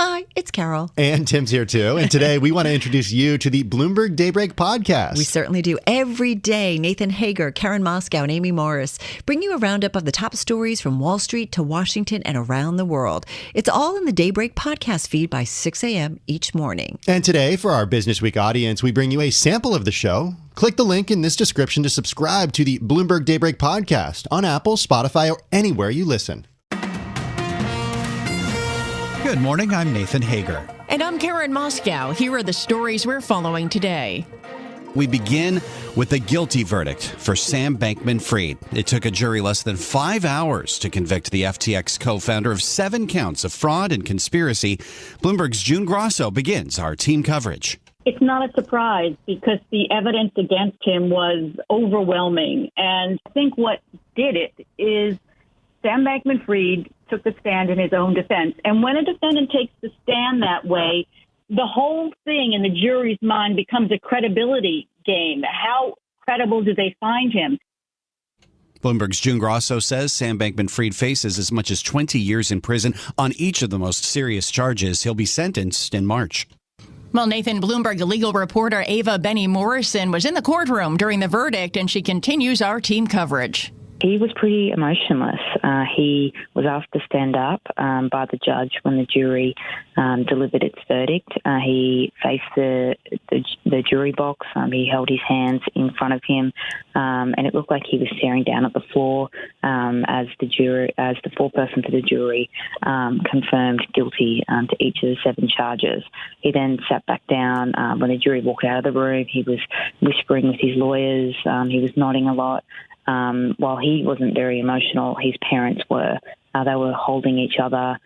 Hi, it's Carol. And Tim's here too. And today we want to introduce you to the Bloomberg Daybreak podcast. We certainly do. Every day, Nathan Hager, Karen Moscow, and Amy Morris bring you a roundup of the top stories from Wall Street to Washington and around the world. It's all in the Daybreak podcast feed by 6 a.m. each morning. And today, for our Business Week audience, we bring you a sample of the show. Click the link in this description to subscribe to the Bloomberg Daybreak podcast on Apple, Spotify, or anywhere you listen. Good morning, I'm Nathan Hager. And I'm Karen Moscow. Here are the stories we're following today. We begin with the guilty verdict for Sam Bankman-Fried. It took a jury less than 5 hours to convict the FTX co-founder of 7 counts of fraud and conspiracy. Bloomberg's June Grosso begins our team coverage. It's not a surprise because the evidence against him was overwhelming. And I think what did it is Sam Bankman-Fried took the stand in his own defense. And when a defendant takes the stand that way, the whole thing in the jury's mind becomes a credibility game. How credible do they find him? Bloomberg's June Grosso says Sam Bankman-Fried faces as much as 20 years in prison on each of the most serious charges. He'll be sentenced in March. Well, Nathan, Bloomberg legal reporter Ava Benny Morrison was in the courtroom during the verdict, and she continues our team coverage. He was pretty emotionless. He was asked to stand up by the judge when the jury delivered its verdict. He faced the jury box. He held his hands in front of him, and it looked like he was staring down at the floor as the foreperson for the jury confirmed guilty to each of the 7 charges. He then sat back down. When the jury walked out of the room, he was whispering with his lawyers. He was nodding a lot. While he wasn't very emotional, his parents were. They were holding each other.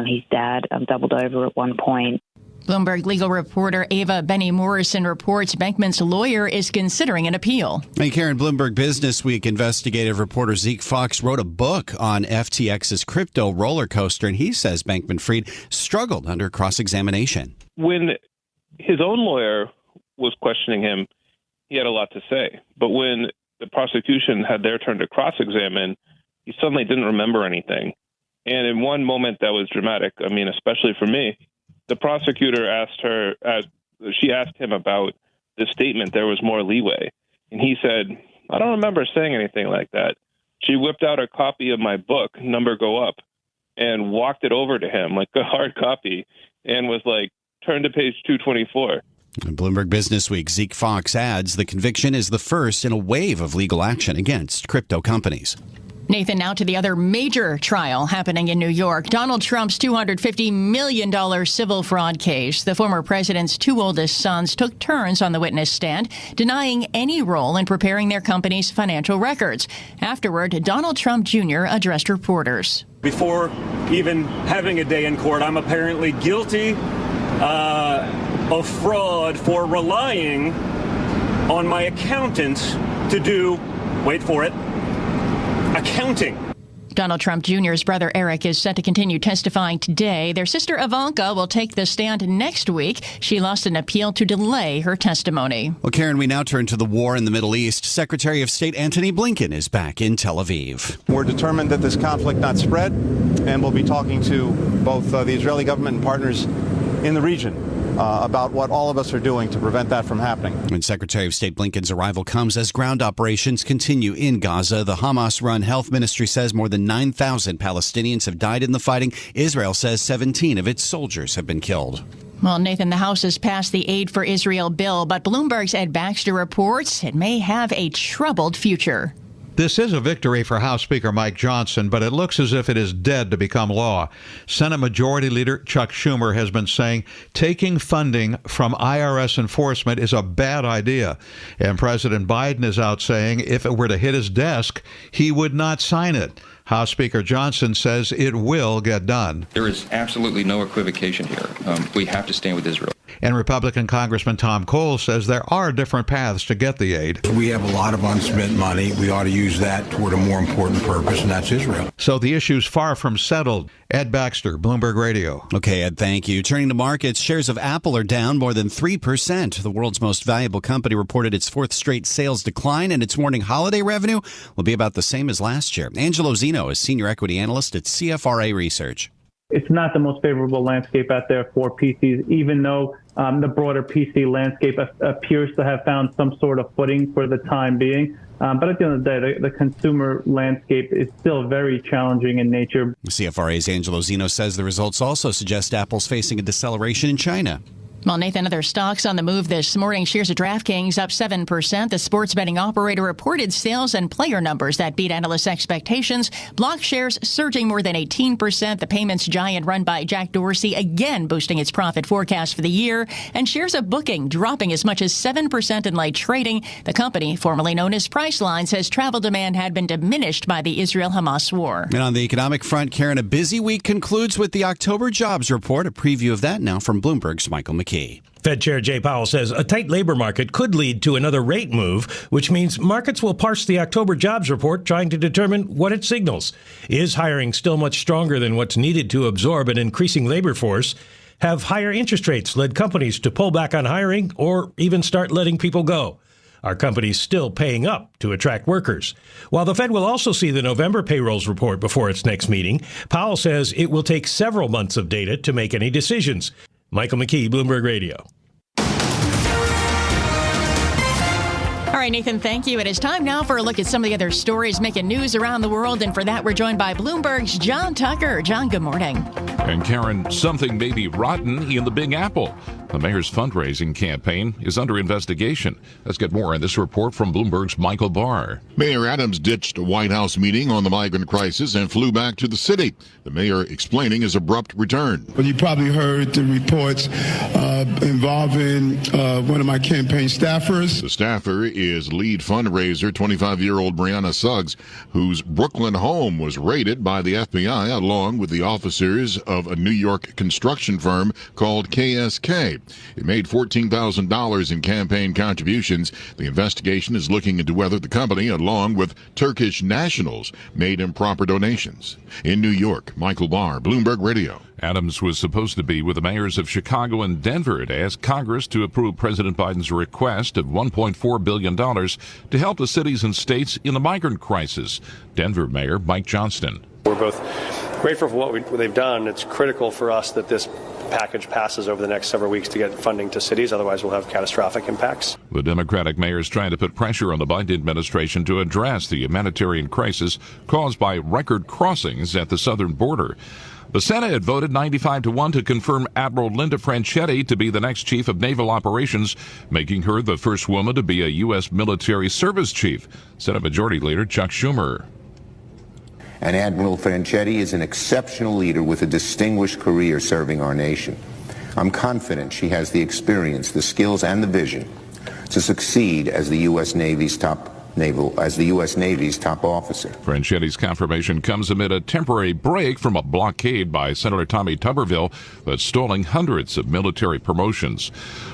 His dad doubled over at one point. Bloomberg legal reporter Ava Benny Morrison reports Bankman's lawyer is considering an appeal. Hey, Karen, Bloomberg Businessweek investigative reporter Zeke Fox wrote a book on FTX's crypto roller coaster, and he says Bankman-Fried struggled under cross-examination. When his own lawyer was questioning him, he had a lot to say. But when the prosecution had their turn to cross-examine, he suddenly didn't remember anything. And in one moment that was dramatic, I mean, especially for me, the prosecutor asked him about the statement, there was more leeway. And he said, I don't remember saying anything like that. She whipped out a copy of my book, Number Go Up, and walked it over to him, like a hard copy, and was like, turn to page 224. In Bloomberg Businessweek, Zeke Fox adds the conviction is the first in a wave of legal action against crypto companies. Nathan, now to the other major trial happening in New York, Donald Trump's $250 million civil fraud case. The former president's 2 oldest sons took turns on the witness stand, denying any role in preparing their company's financial records. Afterward, Donald Trump Jr. addressed reporters. Before even having a day in court, I'm apparently guilty of fraud for relying on my accountants to do, wait for it, accounting. Donald Trump Jr.'s brother Eric is set to continue testifying today. Their sister Ivanka will take the stand next week. She lost an appeal to delay her testimony. Well, Karen, we now turn to the war in the Middle East. Secretary of State Antony Blinken is back in Tel Aviv. We're determined that this conflict not spread, and we'll be talking to both the Israeli government and partners in the region about what all of us are doing to prevent that from happening. When Secretary of State Blinken's arrival comes as ground operations continue in Gaza, the Hamas-run health ministry says more than 9,000 Palestinians have died in the fighting. Israel says 17 of its soldiers have been killed. Well, Nathan, the House has passed the Aid for Israel bill, but Bloomberg's Ed Baxter reports it may have a troubled future. This is a victory for House Speaker Mike Johnson, but it looks as if it is dead to become law. Senate Majority Leader Chuck Schumer has been saying taking funding from IRS enforcement is a bad idea. And President Biden is out saying if it were to hit his desk, he would not sign it. House Speaker Johnson says it will get done. There is absolutely no equivocation here. We have to stand with Israel. And Republican Congressman Tom Cole says there are different paths to get the aid. We have a lot of unspent money. We ought to use that toward a more important purpose, and that's Israel. So the issue's far from settled. Ed Baxter, Bloomberg Radio. Okay, Ed, thank you. Turning to markets, shares of Apple are down more than 3%. The world's most valuable company reported its fourth straight sales decline, and its warning holiday revenue will be about the same as last year. Angelo Zeno is senior equity analyst at CFRA Research. it's not the most favorable landscape out there for PCs, even though the broader PC landscape appears to have found some sort of footing for the time being. But at the end of the day, the consumer landscape is still very challenging in nature. CFRA's Angelo Zeno says the results also suggest Apple's facing a deceleration in China. Well, Nathan, other stocks on the move this morning. Shares of DraftKings up 7%. The sports betting operator reported sales and player numbers that beat analysts' expectations. Block shares surging more than 18%. The payments giant run by Jack Dorsey again boosting its profit forecast for the year. And shares of Booking dropping as much as 7% in late trading. The company, formerly known as Priceline, says travel demand had been diminished by the Israel-Hamas war. And on the economic front, Karen, a busy week concludes with the October jobs report. A preview of that now from Bloomberg's Michael McKee. Fed Chair Jay Powell says a tight labor market could lead to another rate move, which means markets will parse the October jobs report, trying to determine what it signals. Is hiring still much stronger than what's needed to absorb an increasing labor force? Have higher interest rates led companies to pull back on hiring or even start letting people go? Are companies still paying up to attract workers? While the Fed will also see the November payrolls report before its next meeting, Powell says it will take several months of data to make any decisions. Michael McKee, Bloomberg Radio. All right, Nathan, thank you. It is time now for a look at some of the other stories making news around the world. And for that, we're joined by Bloomberg's John Tucker. John, good morning. And Karen, something may be rotten in the Big Apple. The mayor's fundraising campaign is under investigation. Let's get more on this report from Bloomberg's Michael Barr. Mayor Adams ditched a White House meeting on the migrant crisis and flew back to the city. The mayor explaining his abrupt return. Well, you probably heard the reports involving one of my campaign staffers. The staffer is lead fundraiser 25-year-old Brianna Suggs, whose Brooklyn home was raided by the FBI along with the officers of a New York construction firm called KSK. It made $14,000 in campaign contributions. The investigation is looking into whether the company, along with Turkish nationals, made improper donations. In New York, Michael Barr, Bloomberg Radio. Adams was supposed to be with the mayors of Chicago and Denver to ask Congress to approve President Biden's request of $1.4 billion to help the cities and states in the migrant crisis. Denver Mayor Mike Johnston. We're both grateful for what they've done. It's critical for us that this package passes over the next several weeks to get funding to cities. Otherwise, we'll have catastrophic impacts. The Democratic mayor is trying to put pressure on the Biden administration to address the humanitarian crisis caused by record crossings at the southern border. The Senate had voted 95-1 to confirm Admiral Linda Franchetti to be the next chief of naval operations, making her the first woman to be a U.S. military service chief. Senate Majority Leader Chuck Schumer. And Admiral Franchetti is an exceptional leader with a distinguished career serving our nation. I'm confident she has the experience, the skills, and the vision to succeed as the U.S. Navy's top officer. Franchetti's confirmation comes amid a temporary break from a blockade by Senator Tommy Tuberville that's stalling hundreds of military promotions.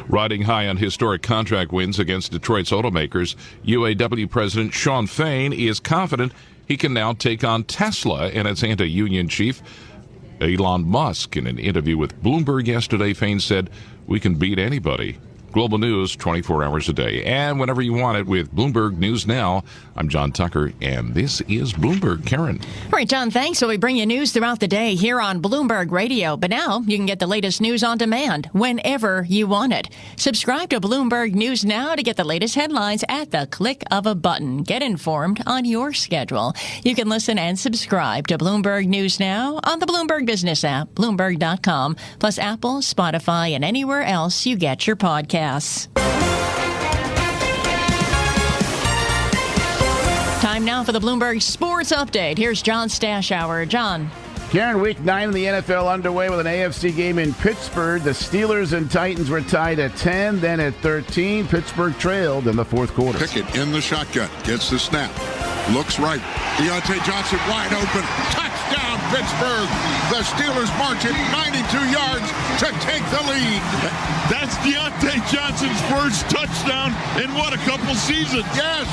Riding high on historic contract wins against Detroit's automakers, UAW President Shawn Fain is confident he can now take on Tesla and its anti-union chief, Elon Musk. In an interview with Bloomberg yesterday, Fain said, "We can beat anybody." Global news 24 hours a day and whenever you want it with Bloomberg News Now. I'm John Tucker, and this is Bloomberg. Karen. All right, John, thanks. So we bring you news throughout the day here on Bloomberg Radio. But now you can get the latest news on demand whenever you want it. Subscribe to Bloomberg News Now to get the latest headlines at the click of a button. Get informed on your schedule. You can listen and subscribe to Bloomberg News Now on the Bloomberg Business app, Bloomberg.com, plus Apple, Spotify, and anywhere else you get your podcasts. Time now for the Bloomberg Sports Update. Here's John Stashower. John. Karen, week 9 of the NFL underway with an AFC game in Pittsburgh. The Steelers and Titans were tied at 10, then at 13. Pittsburgh trailed in the fourth quarter. Pickett in the shotgun, gets the snap, looks right. Deontay Johnson wide open. Touchdown, Pittsburgh. The Steelers march it 92 yards to take the lead. That's Deontay Johnson's first touchdown in what, a couple seasons? Yes.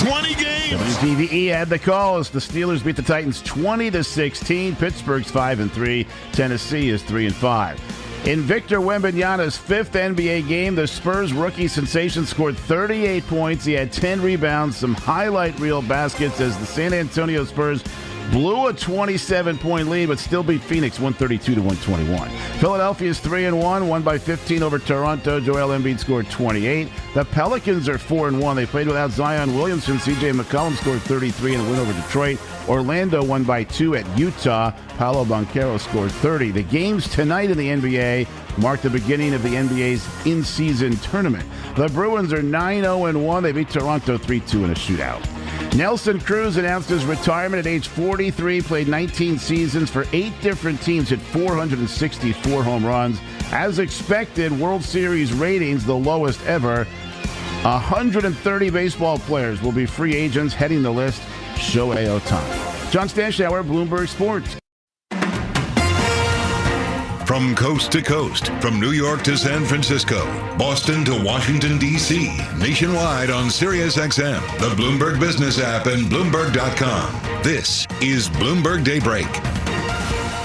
20 games. WTVE had the call as the Steelers beat the Titans 20-16. Pittsburgh's 5-3. Tennessee is 3-5. In Victor Wembanyama's fifth NBA game, the Spurs rookie sensation scored 38 points. He had 10 rebounds, some highlight reel baskets as the San Antonio Spurs blew a 27-point lead, but still beat Phoenix 132-121. Philadelphia is 3-1, won by 15 over Toronto. Joel Embiid scored 28. The Pelicans are 4-1. They played without Zion Williamson. C.J. McCollum scored 33 in a win over Detroit. Orlando won by 2 at Utah. Paolo Banchero scored 30. The games tonight in the NBA mark the beginning of the NBA's in-season tournament. The Bruins are 9-0-1. They beat Toronto 3-2 in a shootout. Nelson Cruz announced his retirement at age 43, played 19 seasons for 8 different teams, hit 464 home runs. As expected, World Series ratings, the lowest ever. 130 baseball players will be free agents, heading the list, Shohei Ohtani. John Stanschauer, Bloomberg Sports. From coast to coast, from New York to San Francisco, Boston to Washington, D.C., nationwide on SiriusXM, the Bloomberg Business app, and Bloomberg.com. This is Bloomberg Daybreak.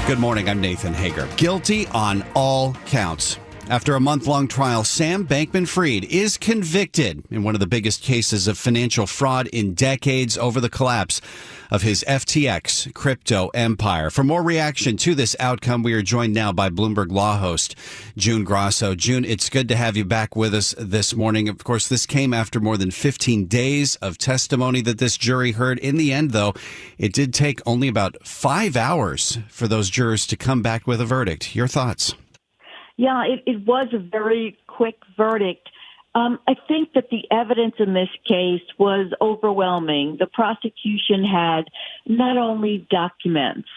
Good morning, I'm Nathan Hager. Guilty on all counts. After a month-long trial, Sam Bankman-Fried is convicted in one of the biggest cases of financial fraud in decades over the collapse of his FTX crypto empire. For more reaction to this outcome, we are joined now by Bloomberg law host June Grosso. June, it's good to have you back with us this morning. Of course, this came after more than 15 days of testimony that this jury heard. In the end, though, it did take only about 5 hours for those jurors to come back with a verdict. Your thoughts? Yeah, it was a very quick verdict. I think that the evidence in this case was overwhelming. The prosecution had not only documents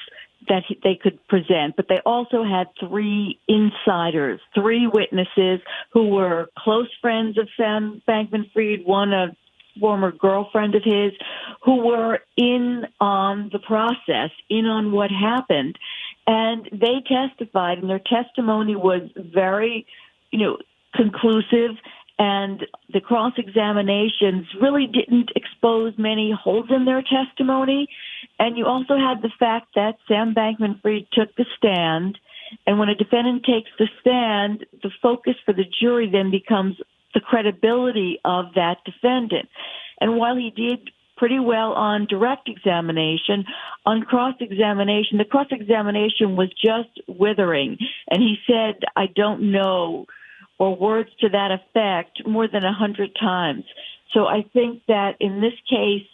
that they could present, but they also had 3 insiders, 3 witnesses who were close friends of Sam Bankman-Fried, one a former girlfriend of his, who were in on the process, in on what happened. And they testified, and their testimony was very, conclusive. And the cross-examinations really didn't expose many holes in their testimony. And you also had the fact that Sam Bankman-Fried took the stand. And when a defendant takes the stand, the focus for the jury then becomes the credibility of that defendant. And while he did pretty well on direct examination, on cross-examination, the cross-examination was just withering. And he said, "I don't know," or words to that effect, more than 100 times. So I think that in this case,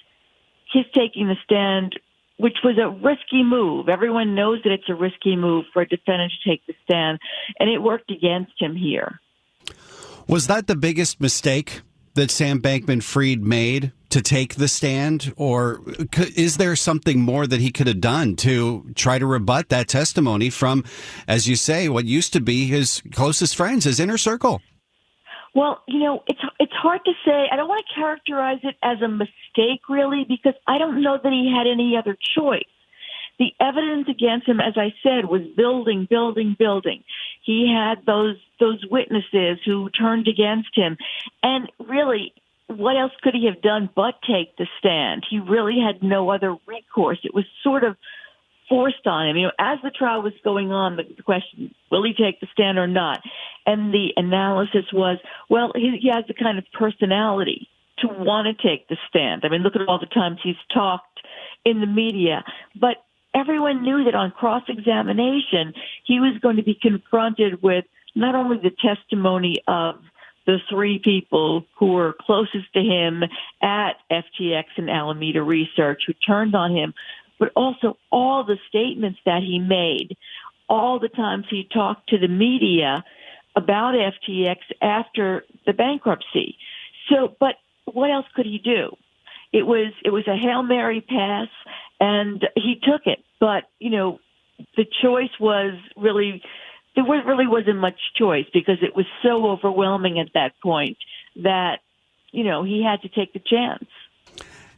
his taking the stand, which was a risky move. Everyone knows that it's a risky move for a defendant to take the stand, and it worked against him here. Was that the biggest mistake that Sam Bankman-Fried made, to take the stand? Or is there something more that he could have done to try to rebut that testimony from, as you say, what used to be his closest friends, his inner circle? Well, it's hard to say. I don't want to characterize it as a mistake, really, because I don't know that he had any other choice. The evidence against him, as I said, was building. He had those witnesses who turned against him. And really, what else could he have done but take the stand? He really had no other recourse. It was sort of forced on him. As the trial was going on, the question, will he take the stand or not? And the analysis was, well, he has the kind of personality to want to take the stand. Look at all the times he's talked in the media. But everyone knew that on cross-examination, he was going to be confronted with not only the testimony of the 3 people who were closest to him at FTX and Alameda Research who turned on him, but also all the statements that he made, all the times he talked to the media about FTX after the bankruptcy. So, but what else could he do? It was a Hail Mary pass, and he took it. But, the choice was really, there really wasn't much choice because it was so overwhelming at that point that, he had to take the chance.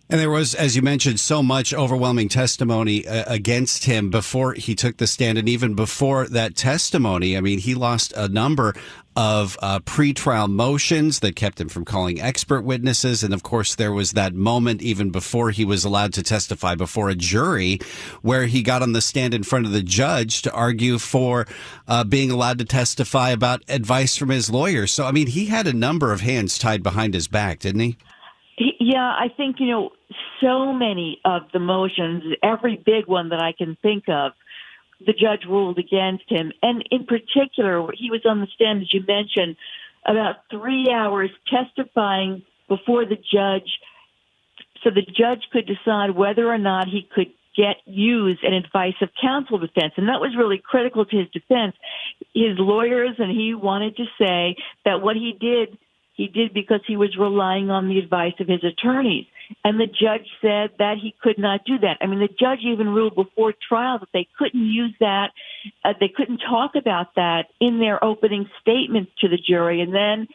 And there was, as you mentioned, so much overwhelming testimony against him before he took the stand. And even before that testimony, he lost a number of pretrial motions that kept him from calling expert witnesses. And of course, there was that moment even before he was allowed to testify before a jury where he got on the stand in front of the judge to argue for being allowed to testify about advice from his lawyer. So, he had a number of hands tied behind his back, didn't he? Yeah, I think, so many of the motions, every big one that I can think of, the judge ruled against him. And in particular, he was on the stand, as you mentioned, about 3 hours testifying before the judge, so the judge could decide whether or not he could use an advice of counsel defense. And that was really critical to his defense. His lawyers and he wanted to say that what he did because he was relying on the advice of his attorneys. And the judge said that he could not do that. I mean, the judge even ruled before trial that they couldn't use that. They couldn't talk about that in their opening statements to the jury. And then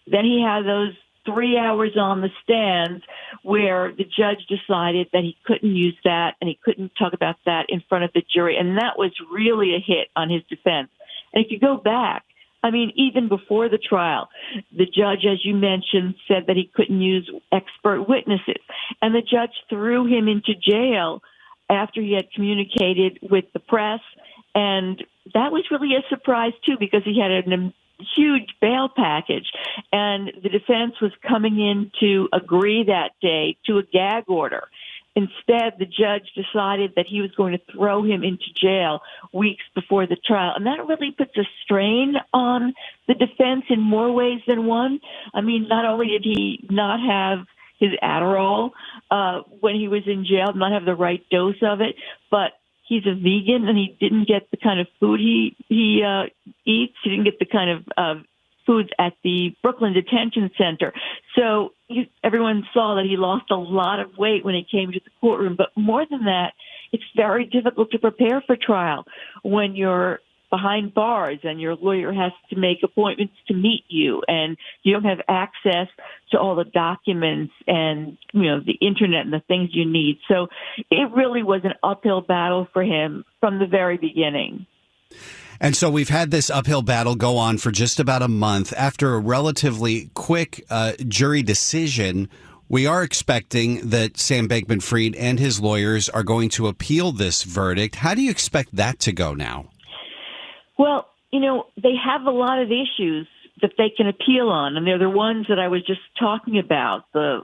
he had those 3 hours on the stand where the judge decided that he couldn't use that and he couldn't talk about that in front of the jury. And that was really a hit on his defense. And if you go back, I mean, even before the trial, the judge, as you mentioned, said that he couldn't use expert witnesses. And the judge threw him into jail after he had communicated with the press. And that was really a surprise, too, because he had a huge bail package. And the defense was coming in to agree that day to a gag order. Instead, the judge decided that he was going to throw him into jail weeks before the trial. And that really puts a strain on the defense in more ways than one. I mean, not only did he not have his Adderall when he was in jail, not have the right dose of it, but he's a vegan and he didn't get the kind of food he eats. He didn't get the kind of foods at the Brooklyn Detention Center. So everyone saw that he lost a lot of weight when he came to the courtroom. But more than that, it's very difficult to prepare for trial when you're behind bars and your lawyer has to make appointments to meet you and you don't have access to all the documents and, the internet and the things you need. So it really was an uphill battle for him from the very beginning. And so we've had this uphill battle go on for just about a month. After a relatively quick jury decision, we are expecting that Sam Bankman-Fried and his lawyers are going to appeal this verdict. How do you expect that to go now? Well, they have a lot of issues that they can appeal on, and they're the ones that I was just talking about, the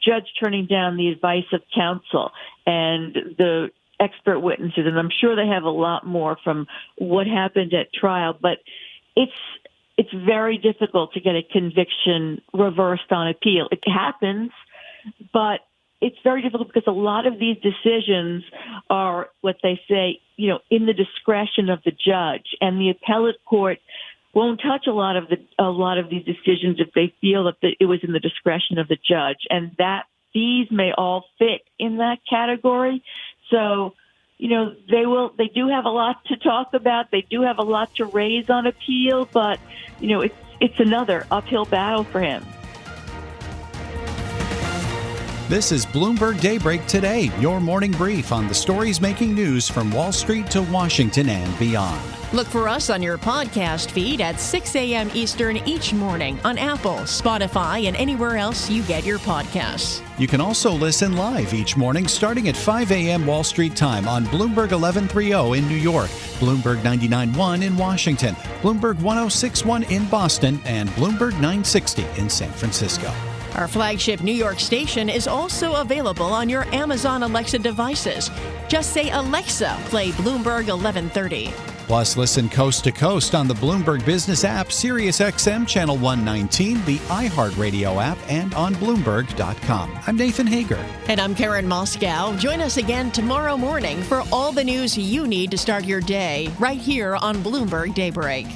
judge turning down the advice of counsel and the expert witnesses, and I'm sure they have a lot more from what happened at trial, but it's very difficult to get a conviction reversed on appeal. It happens, but it's very difficult because a lot of these decisions are what they say, in the discretion of the judge, and the appellate court won't touch a lot of these decisions if they feel that it was in the discretion of the judge, and that these may all fit in that category. So, they do have a lot to talk about. They do have a lot to raise on appeal, but, it's another uphill battle for him. This is Bloomberg Daybreak Today, your morning brief on the stories making news from Wall Street to Washington and beyond. Look for us on your podcast feed at 6 a.m. Eastern each morning on Apple, Spotify, and anywhere else you get your podcasts. You can also listen live each morning starting at 5 a.m. Wall Street time on Bloomberg 1130 in New York, Bloomberg 99.1 in Washington, Bloomberg 106.1 in Boston, and Bloomberg 960 in San Francisco. Our flagship New York station is also available on your Amazon Alexa devices. Just say, Alexa, play Bloomberg 1130. Plus, listen coast to coast on the Bloomberg Business app, Sirius XM Channel 119, the iHeartRadio app, and on Bloomberg.com. I'm Nathan Hager. And I'm Karen Moscow. Join us again tomorrow morning for all the news you need to start your day right here on Bloomberg Daybreak.